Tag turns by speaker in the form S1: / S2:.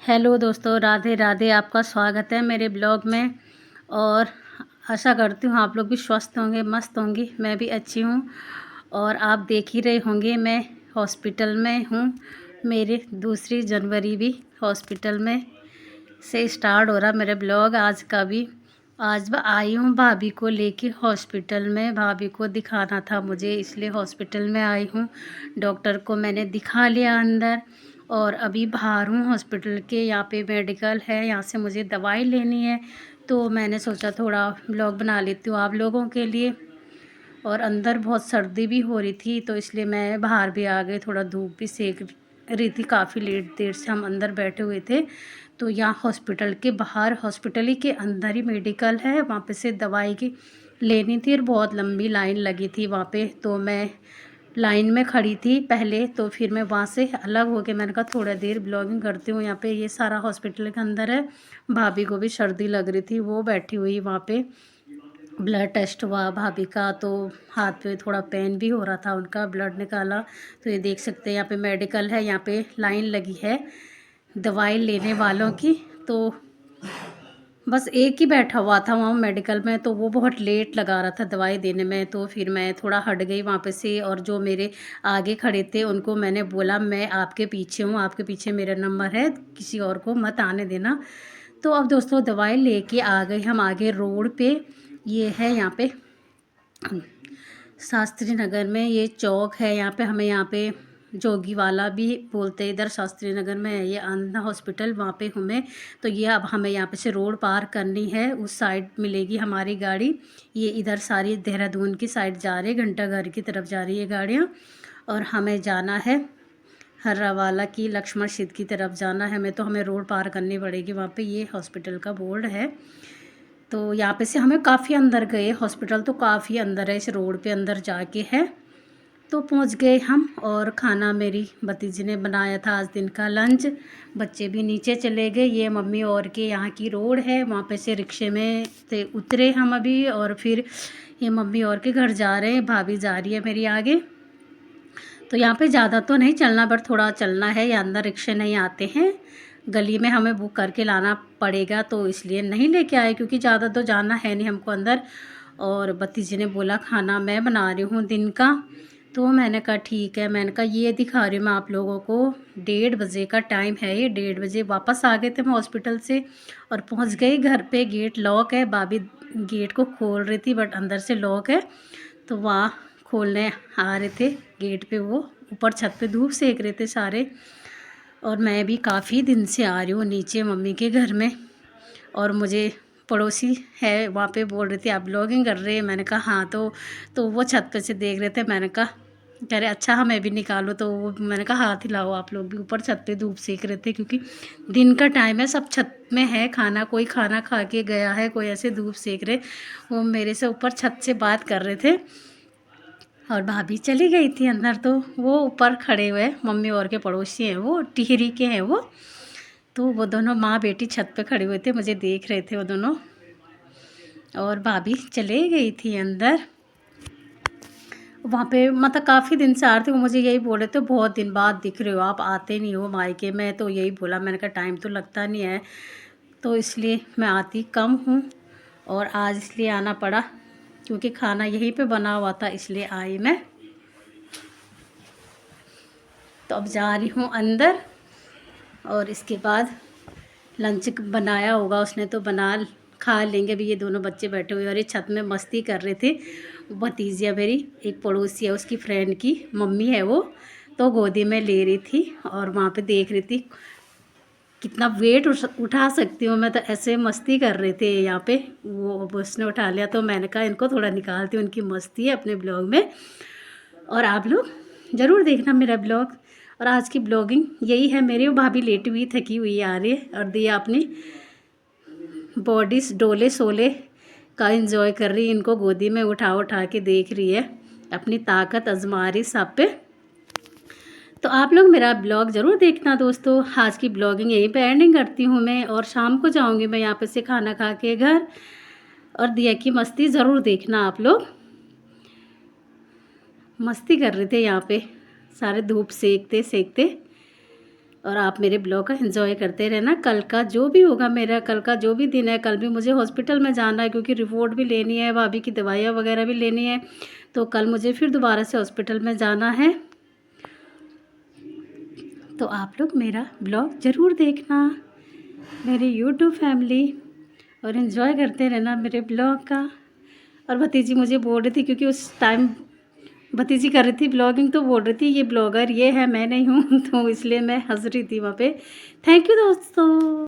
S1: Hello दोस्तों, राधे राधे। आपका स्वागत है मेरे ब्लॉग में। और आशा करती हूँ आप लोग भी स्वस्थ होंगे, मस्त होंगी। मैं भी अच्छी हूँ। और आप देख ही रहे होंगे मैं हॉस्पिटल में हूँ। मेरे 2 जनवरी भी हॉस्पिटल में से स्टार्ट हो रहा मेरा ब्लॉग आज का भी। आज आई हूँ भाभी को लेके हॉस्पिटल में। भाभी को दिखाना था मुझे, इसलिए हॉस्पिटल में आई हूँ। डॉक्टर को मैंने दिखा लिया अंदर और अभी बाहर हूँ हॉस्पिटल के। यहाँ पे मेडिकल है, यहाँ से मुझे दवाई लेनी है, तो मैंने सोचा थोड़ा ब्लॉग बना लेती हूँ आप लोगों के लिए। और अंदर बहुत सर्दी भी हो रही थी, तो इसलिए मैं बाहर भी आ गई। थोड़ा धूप भी सेक रही थी, काफ़ी लेट देर से हम अंदर बैठे हुए थे। तो यहाँ हॉस्पिटल के बाहर, हॉस्पिटल ही के अंदर ही मेडिकल है, वहाँ पे से दवाई की लेनी थी और बहुत लंबी लाइन लगी थी वहाँ पे। तो मैं लाइन में खड़ी थी पहले, तो फिर मैं वहाँ से अलग हो के मैंने कहा थोड़ा देर ब्लॉगिंग करती हूँ। यहाँ पे ये सारा हॉस्पिटल के अंदर है। भाभी को भी सर्दी लग रही थी, वो बैठी हुई वहाँ पे। ब्लड टेस्ट हुआ भाभी का, तो हाथ पे थोड़ा पेन भी हो रहा था उनका, ब्लड निकाला। तो ये देख सकते हैं यहाँ पे मेडिकल है, यहाँ पे लाइन लगी है दवाई लेने वालों की। तो बस एक ही बैठा हुआ था वहाँ मेडिकल में, तो वो बहुत लेट लगा रहा था दवाई देने में। तो फिर मैं थोड़ा हट गई वहाँ पे से, और जो मेरे आगे खड़े थे उनको मैंने बोला मैं आपके पीछे हूँ, आपके पीछे मेरा नंबर है, किसी और को मत आने देना। तो अब दोस्तों दवाई लेके आ गई हम आगे रोड पे। ये है यहाँ पे शास्त्री नगर में, ये चौक है यहाँ पे। हमें यहाँ पे जोगी वाला भी बोलते हैं, इधर शास्त्री नगर में है ये अन्ना हॉस्पिटल, वहाँ पे हूँ मैं। तो ये अब हमें यहाँ पे से रोड पार करनी है, उस साइड मिलेगी हमारी गाड़ी। ये इधर सारी देहरादून की साइड जा रही है, घंटाघर की तरफ जा रही है गाड़ियाँ। और हमें जाना है हर्रावाला की लक्ष्मण सिद्ध की तरफ जाना है हमें। तो हमें रोड पार करनी पड़ेगी वहाँ पे। ये हॉस्पिटल का बोर्ड है। तो यहाँ पे से हमें काफ़ी अंदर गए, हॉस्पिटल तो काफ़ी अंदर है, इस रोड पे अंदर जाके है। तो पहुँच गए हम। और खाना मेरी भतीजी ने बनाया था आज दिन का लंच। बच्चे भी नीचे चले गए। ये मम्मी और के यहाँ की रोड है, वहाँ पे से रिक्शे में से उतरे हम अभी, और फिर ये मम्मी और के घर जा रहे हैं। भाभी जा रही है मेरी आगे। तो यहाँ पे ज़्यादा तो नहीं चलना, बट थोड़ा चलना है, या अंदर रिक्शे नहीं आते हैं। गली में हमें बुक करके लाना पड़ेगा, तो इसलिए नहीं लेके आए, क्योंकि ज़्यादा तो जाना है नहीं हमको अंदर। और भतीजी ने बोला खाना मैं बना रही हूँ दिन का। तो मैंने कहा ठीक है। मैंने कहा ये दिखा रही हूँ मैं आप लोगों को, 1:30 बजे का टाइम है। ये 1:30 बजे वापस आ गए थे हम हॉस्पिटल से और पहुँच गई घर पे। गेट लॉक है, भाभी गेट को खोल रही थी, बट अंदर से लॉक है। तो वहाँ खोलने आ रहे थे गेट पे, वो ऊपर छत पे धूप सेक रहे थे सारे। और मैं भी काफ़ी दिन से आ रही हूँ नीचे मम्मी के घर में। और मुझे पड़ोसी है वहाँ पे बोल रही थी आप ब्लॉगिंग कर रहे हैं। मैंने कहा हाँ। तो वो छत पे से देख रहे थे। मैंने कहा कह रहे अच्छा हमें भी निकालो। तो वो मैंने कहा हाथ हिलाओ आप लोग भी। ऊपर छत पे धूप सेक रहे थे, क्योंकि दिन का टाइम है, सब छत में है। खाना कोई खाना खा के गया है, कोई ऐसे धूप सेक रहे। वो मेरे से ऊपर छत से बात कर रहे थे। और भाभी चली गई थी अंदर, तो वो ऊपर खड़े हुए मम्मी और के पड़ोसी हैं, वो टिहरी के हैं वो। तो वो दोनों माँ बेटी छत पे खड़े हुए थे, मुझे देख रहे थे वो दोनों। और भाभी चले गई थी अंदर। वहाँ पे मतलब काफ़ी दिन से आ रहे थे, वो मुझे यही बोल रहे थे बहुत दिन बाद दिख रहे हो आप, आते नहीं हो मायके में। तो यही बोला, मैंने कहा टाइम तो लगता नहीं है, तो इसलिए मैं आती कम हूँ। और आज इसलिए आना पड़ा क्योंकि खाना यहीं पे बना हुआ था, इसलिए आई मैं। तो अब जा रही हूँ अंदर, और इसके बाद लंच बनाया होगा उसने, तो बना खा लेंगे। अभी ये दोनों बच्चे बैठे हुए और ये छत में मस्ती कर रहे थे। भतीजिया मेरी एक पड़ोसी है, उसकी फ्रेंड की मम्मी है वो, तो गोदी में ले रही थी और वहाँ पे देख रही थी कितना वेट उठा सकती हूँ मैं। तो ऐसे मस्ती कर रहे थे यहाँ पे, वो अब उसने उठा लिया। तो मैंने कहा इनको थोड़ा निकालती हूँ, उनकी मस्ती है अपने ब्लॉग में। और आप लोग ज़रूर देखना मेरा ब्लॉग। और आज की ब्लॉगिंग यही है मेरी। वो भाभी लेटी हुई थकी हुई आ रही है, और दिया अपनी बॉडी डोले सोले का एंजॉय कर रही है। इनको गोदी में उठा उठा के देख रही है, अपनी ताकत आजमा रही सब पे। तो आप लोग मेरा ब्लॉग ज़रूर देखना दोस्तों। आज की ब्लॉगिंग यहीं पे एंडिंग करती हूँ मैं, और शाम को जाऊँगी मैं यहाँ पे से खाना खा के घर। और दिया की मस्ती ज़रूर देखना आप लोग। मस्ती कर रहे थे यहाँ पे सारे, धूप सेकते सेकते। और आप मेरे ब्लॉग का एंजॉय करते रहना। कल का जो भी होगा, मेरा कल का जो भी दिन है, कल भी मुझे हॉस्पिटल में जाना है क्योंकि रिपोर्ट भी लेनी है, भाभी की दवाइयाँ वगैरह भी लेनी है, तो कल मुझे फिर दोबारा से हॉस्पिटल में जाना है। तो आप लोग मेरा ब्लॉग ज़रूर देखना, मेरी यूट्यूब फैमिली, और एंजॉय करते रहना मेरे ब्लॉग का। और भतीजी मुझे बोल रही थी, क्योंकि उस टाइम भतीजी कर रही थी ब्लॉगिंग, तो बोल रही थी ये ब्लॉगर ये है, मैं नहीं हूँ तो इसलिए मैं हंस रही थी वहाँ पे। थैंक यू दोस्तों।